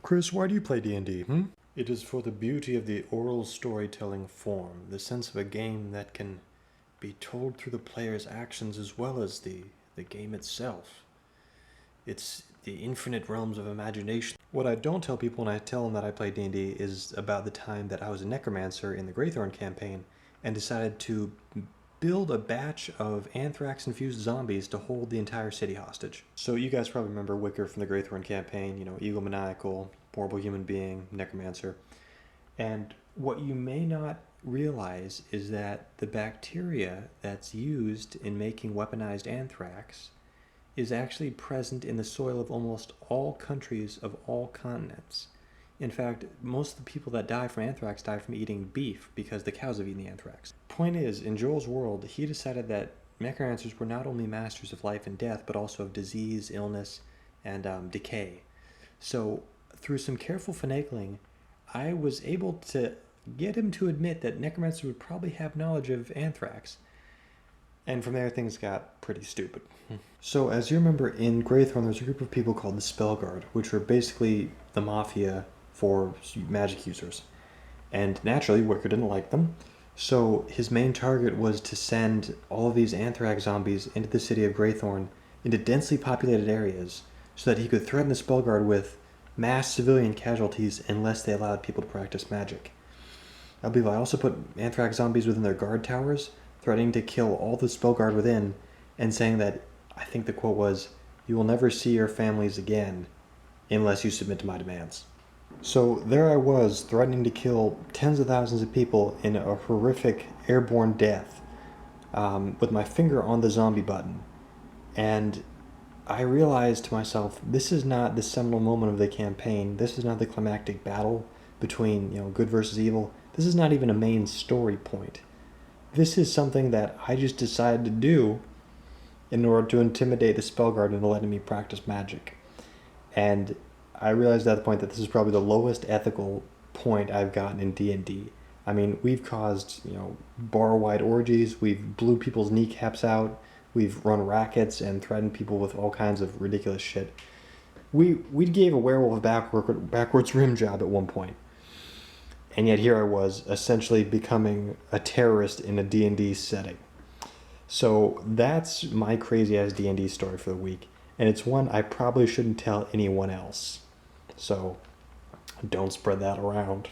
Chris, why do you play D&D, hmm? It is for the beauty of the oral storytelling form, the sense of a game that can be told through the player's actions as well as the game itself. It's the infinite realms of imagination. What I don't tell people when I tell them that I play D&D is about the time that I was a necromancer in the Greythorn campaign and decided to build a batch of anthrax-infused zombies to hold the entire city hostage. So you guys probably remember Wicker from the Greythorn campaign, you know, egomaniacal, horrible human being, necromancer. And what you may not realize is that the bacteria that's used in making weaponized anthrax is actually present in the soil of almost all countries of all continents. In fact, most of the people that die from anthrax die from eating beef because the cows have eaten the anthrax. Point is, in Joel's world, he decided that necromancers were not only masters of life and death, but also of disease, illness, and decay. So, through some careful finagling, I was able to get him to admit that necromancers would probably have knowledge of anthrax. And from there, things got pretty stupid. So, as you remember, in Greythorn, there's a group of people called the Spellguard, which were basically the mafia for magic users. And naturally, Wicker didn't like them. So, his main target was to send all of these anthrax zombies into the city of Greythorn, into densely populated areas, so that he could threaten the Spellguard with mass civilian casualties unless they allowed people to practice magic. I believe I also put anthrax zombies within their guard towers, threatening to kill all the Spellguard within, and saying that, I think the quote was, "You will never see your families again unless you submit to my demands." So there I was, threatening to kill tens of thousands of people in a horrific airborne death, with my finger on the zombie button. And I realized to myself, this is not the seminal moment of the campaign. This is not the climactic battle between, good versus evil. This is not even a main story point. This is something that I just decided to do in order to intimidate the Spellguard into letting me practice magic. And I realized at that point that this is probably the lowest ethical point I've gotten in D&D. I mean, we've caused, bar-wide orgies, we've blew people's kneecaps out, we've run rackets and threatened people with all kinds of ridiculous shit. We gave a werewolf a backwards rim job at one point. And yet here I was, essentially becoming a terrorist in a D&D setting. So that's my crazy-ass D&D story for the week. And it's one I probably shouldn't tell anyone else. So don't spread that around.